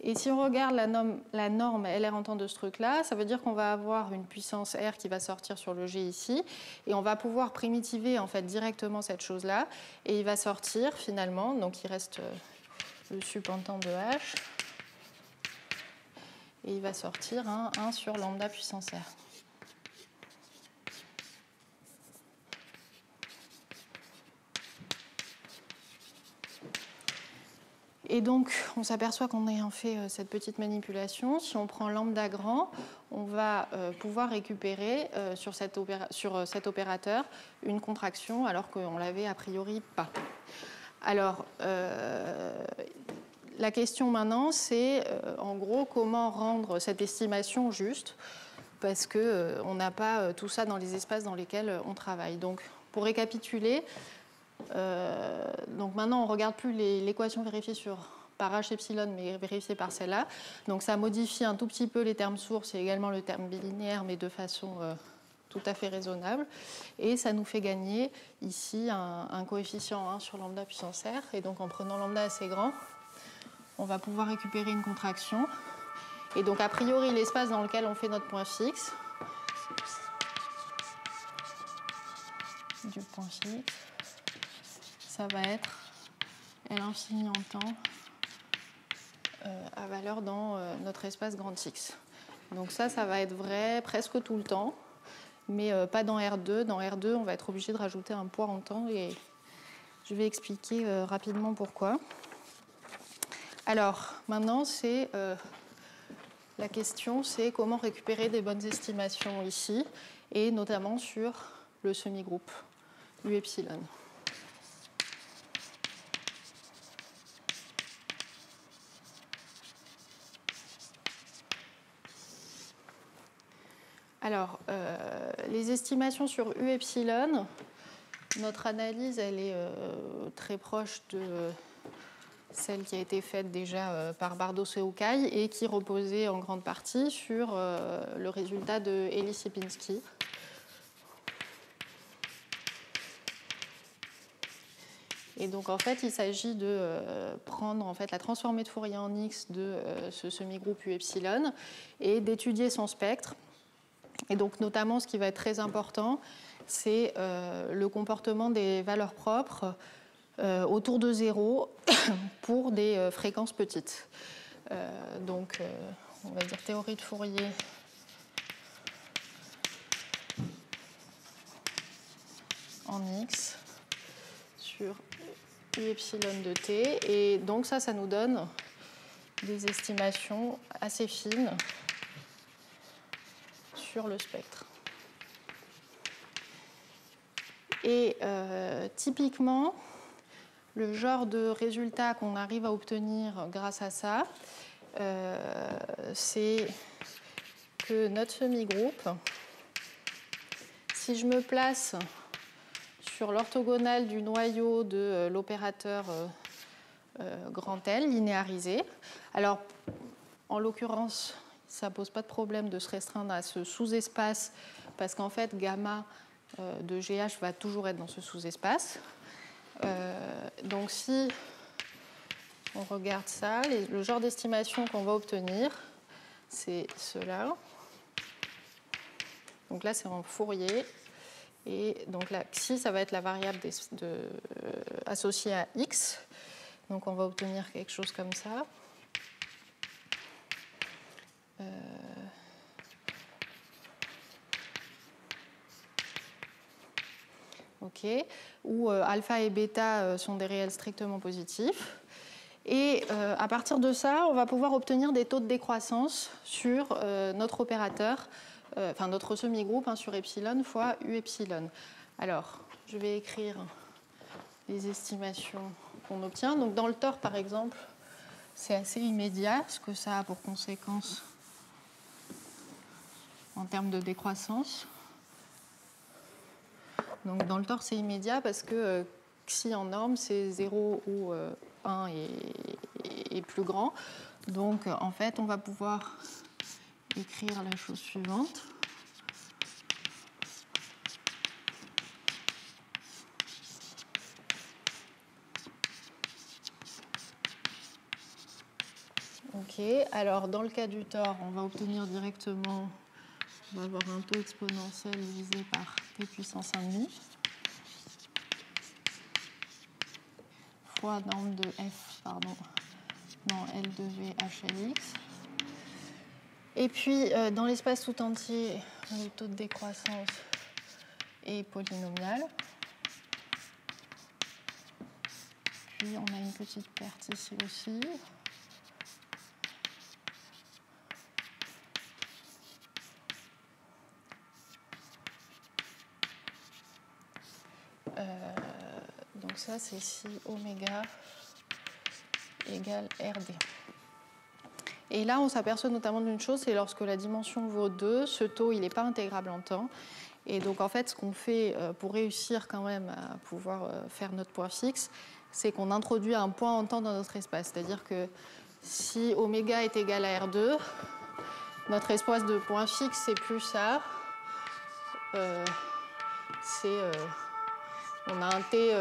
Et si on regarde la norme LR en temps de ce truc-là, ça veut dire qu'on va avoir une puissance R qui va sortir sur le G ici, et on va pouvoir primitiver en fait directement cette chose-là, et il va sortir finalement, donc il reste le suppentant de H, et il va sortir 1 sur lambda puissance R. Et donc, on s'aperçoit qu'en ayant fait cette petite manipulation, si on prend lambda grand, on va pouvoir récupérer sur cet opérateur une contraction alors qu'on l'avait a priori pas. Alors, la question maintenant, c'est en gros comment rendre cette estimation juste, parce qu'on n'a pas tout ça dans les espaces dans lesquels on travaille. Donc, pour récapituler, donc maintenant, on ne regarde plus l'équation vérifiée par H epsilon, mais vérifiée par celle-là. Donc ça modifie un tout petit peu les termes sources et également le terme bilinéaire, mais de façon tout à fait raisonnable. Et ça nous fait gagner ici un coefficient 1 sur lambda puissance R. Et donc en prenant lambda assez grand, on va pouvoir récupérer une contraction. Et donc a priori, l'espace dans lequel on fait notre point fixe, du point fixe, ça va être L infini en temps à valeur dans notre espace grand X. Donc ça va être vrai presque tout le temps, mais pas dans R2. Dans R2, on va être obligé de rajouter un poids en temps et je vais expliquer rapidement pourquoi. Alors maintenant, la question, c'est comment récupérer des bonnes estimations ici, et notamment sur le semi-groupe U epsilon. Alors, les estimations sur U epsilon, notre analyse, elle est très proche de celle qui a été faite déjà par Bardos et Okai et qui reposait en grande partie sur le résultat de Elie-Sierpinski. Et donc, en fait, il s'agit de prendre en fait, la transformée de Fourier en X de ce semi-groupe U epsilon et d'étudier son spectre. Et donc, notamment, ce qui va être très important, c'est le comportement des valeurs propres autour de 0 pour des fréquences petites. Donc, on va dire théorie de Fourier en X sur U epsilon de T. Et donc, ça nous donne des estimations assez fines sur le spectre. Et typiquement, le genre de résultat qu'on arrive à obtenir grâce à ça, c'est que notre semi-groupe, si je me place sur l'orthogonale du noyau de l'opérateur grand L linéarisé, alors en l'occurrence, ça ne pose pas de problème de se restreindre à ce sous-espace parce qu'en fait, gamma de GH va toujours être dans ce sous-espace. Donc si on regarde ça, le genre d'estimation qu'on va obtenir, c'est cela. Donc là, c'est en Fourier. Et donc là, xi, ça va être la variable associée à x. Donc on va obtenir quelque chose comme ça. OK, où alpha et bêta sont des réels strictement positifs. Et à partir de ça, on va pouvoir obtenir des taux de décroissance sur notre opérateur, enfin notre semi-groupe sur epsilon fois U epsilon. Alors, je vais écrire les estimations qu'on obtient. Donc dans le tore, par exemple, c'est assez immédiat, ce que ça a pour conséquence en termes de décroissance. Donc dans le tore, c'est immédiat parce que xi en norme, c'est 0 ou 1 est plus grand. Donc en fait, on va pouvoir écrire la chose suivante. OK. Ok, alors dans le cas du tore, on va obtenir directement, on va avoir un taux exponentiel divisé par t puissance 1,5 fois norme de f, pardon, dans L de V HLX. Et puis, dans l'espace tout entier, le taux de décroissance est polynomial. Puis, on a une petite perte ici aussi. Donc ça, c'est si oméga égale RD. Et là, on s'aperçoit notamment d'une chose, c'est lorsque la dimension vaut 2, ce taux, il n'est pas intégrable en temps. Et donc, en fait, ce qu'on fait pour réussir quand même à pouvoir faire notre point fixe, c'est qu'on introduit un point en temps dans notre espace. C'est-à-dire que si oméga est égal à R2, notre espace de point fixe, c'est plus ça. On a un t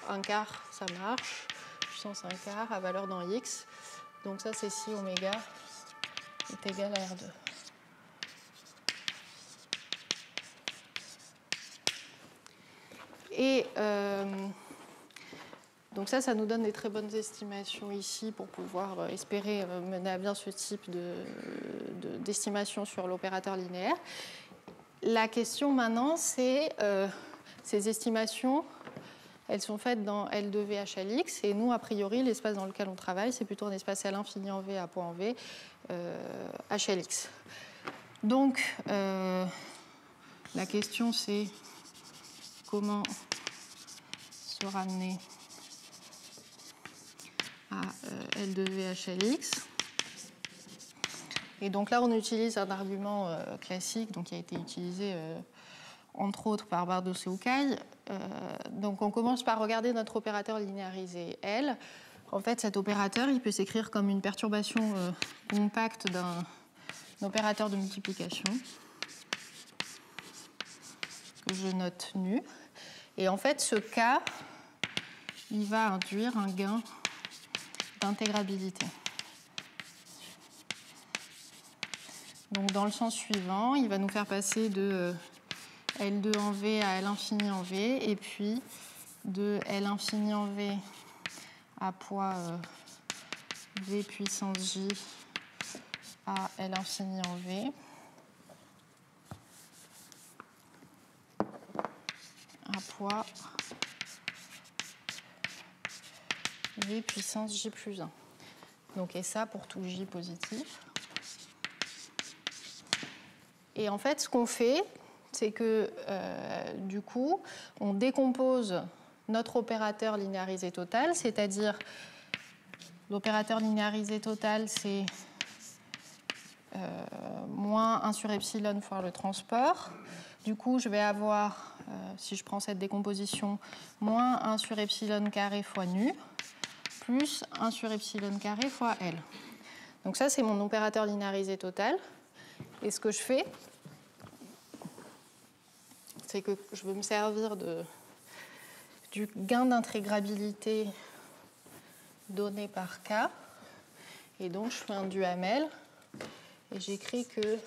1 quart, ça marche, puissance 1 quart à valeur dans x. Donc ça, c'est si oméga est égal à R2. Et donc ça nous donne des très bonnes estimations ici pour pouvoir espérer mener à bien ce type d'estimation sur l'opérateur linéaire. La question maintenant, c'est ces estimations, elles sont faites dans L de V HLX, et nous, a priori, l'espace dans lequel on travaille, c'est plutôt un espace L infini en V à point en V, HLX. Donc, la question, c'est comment se ramener à L de V HLX. Et donc là, on utilise un argument classique donc, qui a été utilisé entre autres par Bardot-Seoucaï. Donc on commence par regarder notre opérateur linéarisé L. En fait, cet opérateur, il peut s'écrire comme une perturbation compacte d'un opérateur de multiplication que je note nu. Et en fait, ce K, il va induire un gain d'intégrabilité. Donc dans le sens suivant, il va nous faire passer de L2 en V à L infini en V, et puis de L infini en V à poids V puissance J à L infini en V, à poids V puissance J plus 1. Donc, et ça pour tout J positif. Et en fait, ce qu'on fait, c'est que du coup, on décompose notre opérateur linéarisé total, c'est-à-dire l'opérateur linéarisé total, c'est moins 1 sur epsilon fois le transport. Du coup, je vais avoir, si je prends cette décomposition, moins 1 sur epsilon carré fois nu, plus 1 sur epsilon carré fois L. Donc ça, c'est mon opérateur linéarisé total. Et ce que je fais, c'est que je veux me servir du gain d'intégrabilité donné par K. Et donc, je fais un duhamel. Et j'écris que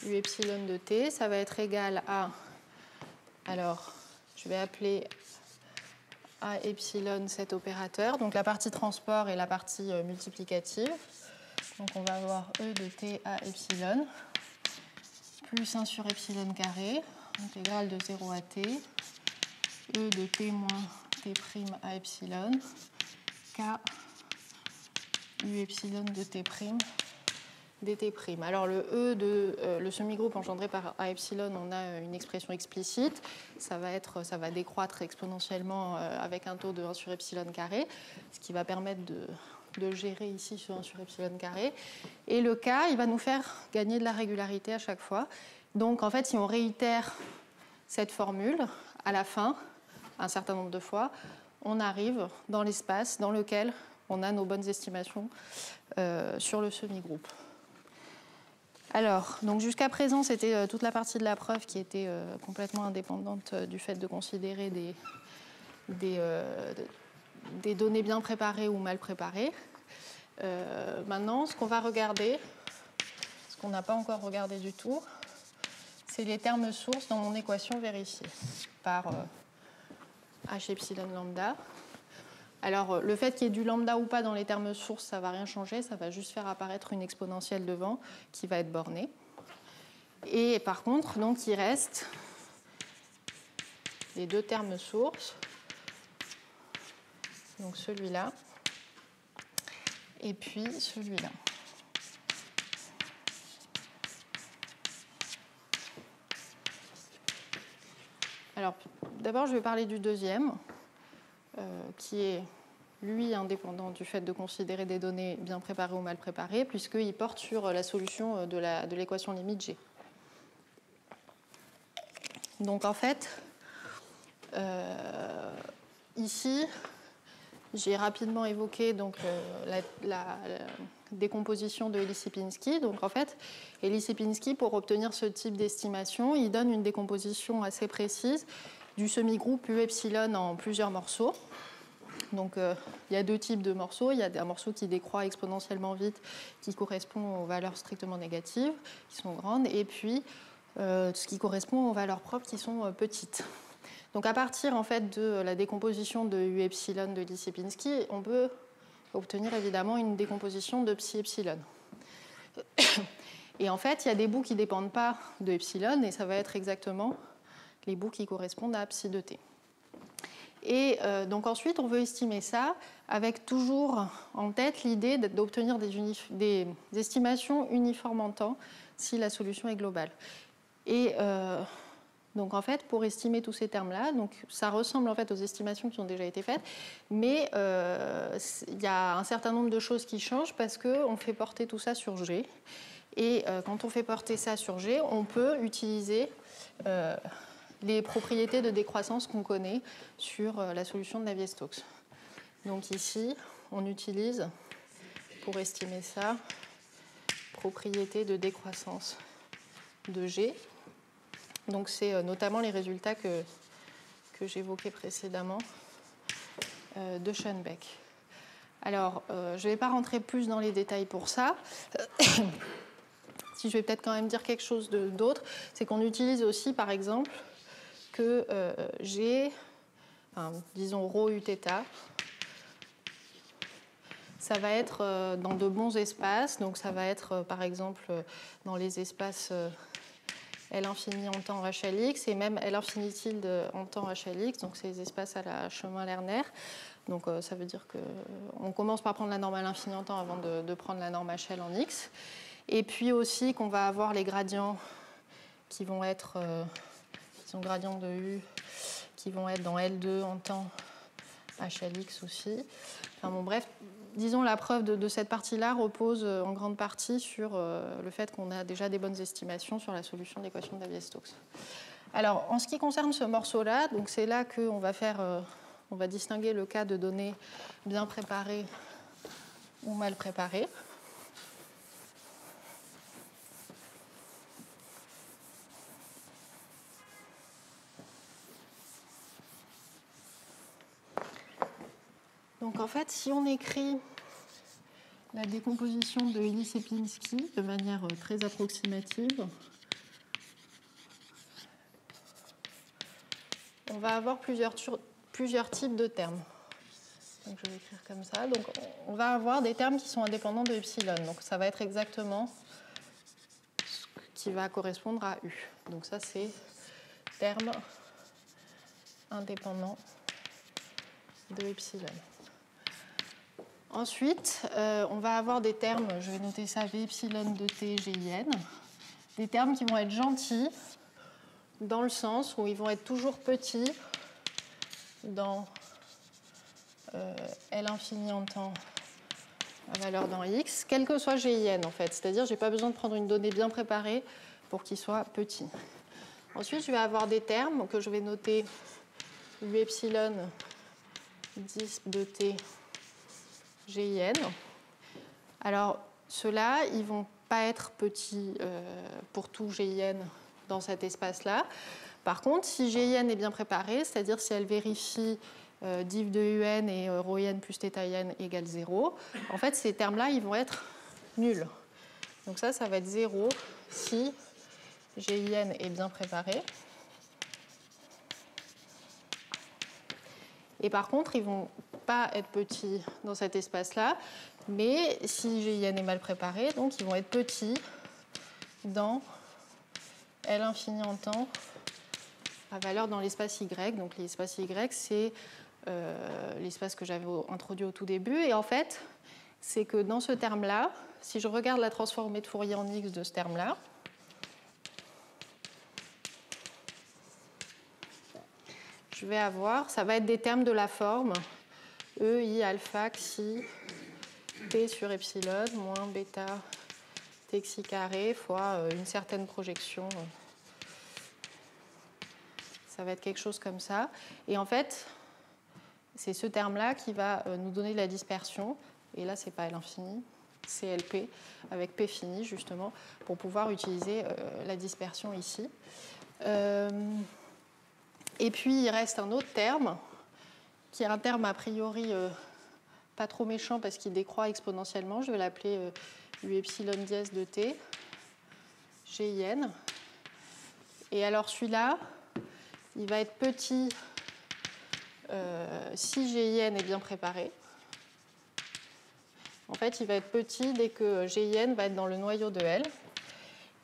U epsilon de T, ça va être égal à... Alors, je vais appeler A epsilon cet opérateur. Donc, la partie transport et la partie multiplicative. Donc, on va avoir E de T A epsilon plus 1 sur epsilon carré, intégrale de 0 à T, E de T moins T prime A epsilon, K U epsilon de T prime dt prime. Alors le E de le semi-groupe engendré par A epsilon, on a une expression explicite. Ça va décroître exponentiellement avec un taux de 1 sur epsilon carré, ce qui va permettre de gérer ici sur 1 sur epsilon carré. Et le K, il va nous faire gagner de la régularité à chaque fois. Donc en fait, si on réitère cette formule à la fin, un certain nombre de fois, on arrive dans l'espace dans lequel on a nos bonnes estimations sur le semi-groupe. Alors, donc jusqu'à présent, c'était toute la partie de la preuve qui était complètement indépendante du fait de considérer des données bien préparées ou mal préparées. Maintenant, ce qu'on va regarder, ce qu'on n'a pas encore regardé du tout, c'est les termes sources dans mon équation vérifiée par H epsilon lambda. Alors, le fait qu'il y ait du lambda ou pas dans les termes sources, ça ne va rien changer, ça va juste faire apparaître une exponentielle devant qui va être bornée. Et par contre, donc, il reste les deux termes sources, donc celui-là, et puis celui-là. Alors, d'abord, je vais parler du deuxième, qui est, lui, indépendant du fait de considérer des données bien préparées ou mal préparées, puisqu'il porte sur la solution de l'équation limite G. Donc, en fait, ici, j'ai rapidement évoqué donc, la décomposition de Élie-Sierpinski. Donc, en fait, Élie-Sierpinski, pour obtenir ce type d'estimation, il donne une décomposition assez précise du semi-groupe U epsilon en plusieurs morceaux. Donc, il y a deux types de morceaux. Il y a un morceau qui décroît exponentiellement vite, qui correspond aux valeurs strictement négatives, qui sont grandes, et puis ce qui correspond aux valeurs propres, qui sont petites. Donc, à partir en fait, de la décomposition de U epsilon de Élie-Sierpinski, on peut obtenir évidemment une décomposition de psi epsilon. Et en fait, il y a des bouts qui ne dépendent pas de epsilon, et ça va être exactement les bouts qui correspondent à psi de t. Et donc ensuite, on veut estimer ça avec toujours en tête l'idée d'obtenir des estimations uniformes en temps si la solution est globale. Et donc en fait, pour estimer tous ces termes-là, donc ça ressemble en fait aux estimations qui ont déjà été faites, mais il y a un certain nombre de choses qui changent parce qu'on fait porter tout ça sur G. Et quand on fait porter ça sur G, on peut utiliser les propriétés de décroissance qu'on connaît sur la solution de Navier-Stokes. Donc ici, on utilise, pour estimer ça, propriété de décroissance de G. Donc c'est notamment les résultats que j'évoquais précédemment de Schoenbeck. Alors, je ne vais pas rentrer plus dans les détails pour ça. Si je vais peut-être quand même dire quelque chose d'autre, c'est qu'on utilise aussi, par exemple, que G, enfin, disons ρ Uθ, ça va être dans de bons espaces. Donc ça va être, par exemple, dans les espaces L infini en temps HLX et même L infini tilde en temps HLX. Donc c'est les espaces à la chemin Lerner. Donc ça veut dire qu'on commence par prendre la norme à l'infini en temps avant de prendre la norme HL en X. Et puis aussi qu'on va avoir les gradients qui vont être... gradients de U qui vont être dans L2 en temps HLX aussi. Enfin bon, bref, disons la preuve de cette partie-là repose en grande partie sur le fait qu'on a déjà des bonnes estimations sur la solution de l'équation de Navier-Stokes. Alors, en ce qui concerne ce morceau-là, donc c'est là qu'on va on va distinguer le cas de données bien préparées ou mal préparées. Donc en fait, si on écrit la décomposition de Élie-Sierpinski de manière très approximative, on va avoir plusieurs types de termes. Donc je vais écrire comme ça. Donc on va avoir des termes qui sont indépendants de epsilon. Donc ça va être exactement ce qui va correspondre à U. Donc ça c'est terme indépendant de epsilon. Ensuite, on va avoir des termes, je vais noter ça, V epsilon de T, GIN, des termes qui vont être gentils dans le sens où ils vont être toujours petits dans L infini en temps la valeur dans X, quel que soit GIN en fait. C'est-à-dire que je n'ai pas besoin de prendre une donnée bien préparée pour qu'il soit petit. Ensuite, je vais avoir des termes que je vais noter U epsilon 10 de T GIN. Alors, ceux-là, ils ne vont pas être petits pour tout GIN dans cet espace-là. Par contre, si GIN est bien préparée, c'est-à-dire si elle vérifie div de UN et rho n plus θ n égale 0, en fait, ces termes-là, ils vont être nuls. Donc ça va être 0 si GIN est bien préparé. Et par contre, ils ne vont pas être petits dans cet espace-là, mais si GIN est mal préparé, donc ils vont être petits dans L infini en temps à valeur dans l'espace Y. Donc l'espace Y, c'est l'espace que j'avais introduit au tout début. Et en fait, c'est que dans ce terme-là, si je regarde la transformée de Fourier en X de ce terme-là, je vais avoir, ça va être des termes de la forme E, I, alpha, xi, T sur epsilon, moins bêta, T xi carré, fois une certaine projection. Ça va être quelque chose comme ça. Et en fait, c'est ce terme-là qui va nous donner de la dispersion. Et là, ce n'est pas L infini, c'est LP, avec P fini, justement, pour pouvoir utiliser la dispersion ici. Et puis, il reste un autre terme, qui est un terme a priori pas trop méchant parce qu'il décroît exponentiellement. Je vais l'appeler U epsilon dièse de T, GIN. Et alors, celui-là, il va être petit si GIN est bien préparé. En fait, il va être petit dès que GIN va être dans le noyau de L.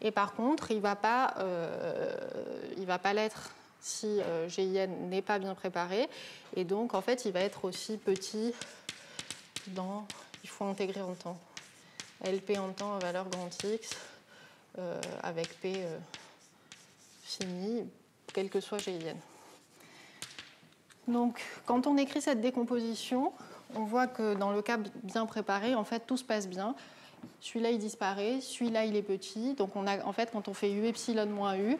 Et par contre, il ne va pas l'être si GIN n'est pas bien préparé. Et donc, en fait, il va être aussi petit dans... Il faut intégrer en temps. LP en temps à valeur grand X avec P fini, quel que soit GIN. Donc, quand on écrit cette décomposition, on voit que dans le cas bien préparé, en fait, tout se passe bien. Celui-là, il disparaît, celui-là, il est petit. Donc, en fait, quand on fait U epsilon moins U,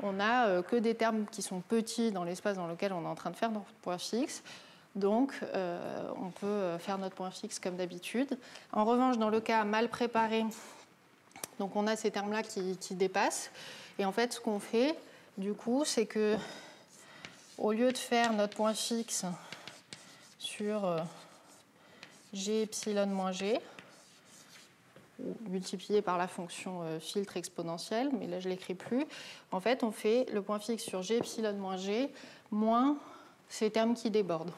on n'a que des termes qui sont petits dans l'espace dans lequel on est en train de faire notre point fixe. Donc, on peut faire notre point fixe comme d'habitude. En revanche, dans le cas mal préparé, donc on a ces termes-là qui dépassent. Et en fait, ce qu'on fait, du coup, c'est que au lieu de faire notre point fixe sur G epsilon moins G, multiplié par la fonction filtre exponentielle, mais là je ne l'écris plus, en fait on fait le point fixe sur G epsilon moins G moins ces termes qui débordent.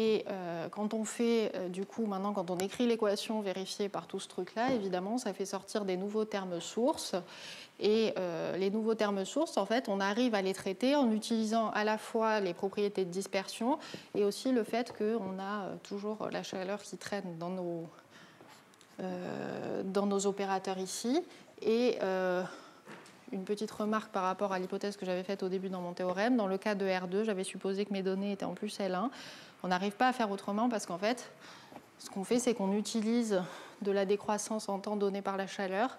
Et quand on fait, du coup, maintenant, quand on écrit l'équation vérifiée par tout ce truc-là, évidemment, ça fait sortir des nouveaux termes sources. Et les nouveaux termes sources, en fait, on arrive à les traiter en utilisant à la fois les propriétés de dispersion et aussi le fait qu'on a toujours la chaleur qui traîne dans nos opérateurs ici. Et une petite remarque par rapport à l'hypothèse que j'avais faite au début dans mon théorème. Dans le cas de R2, j'avais supposé que mes données étaient en plus L1. On n'arrive pas à faire autrement parce qu'en fait, ce qu'on fait, c'est qu'on utilise de la décroissance en temps donné par la chaleur,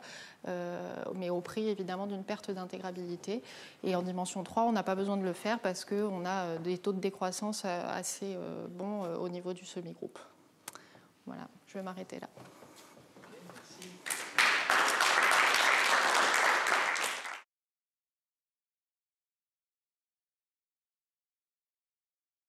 mais au prix évidemment d'une perte d'intégrabilité. Et en dimension 3, on n'a pas besoin de le faire parce qu'on a des taux de décroissance assez bons au niveau du semi-groupe. Voilà, je vais m'arrêter là.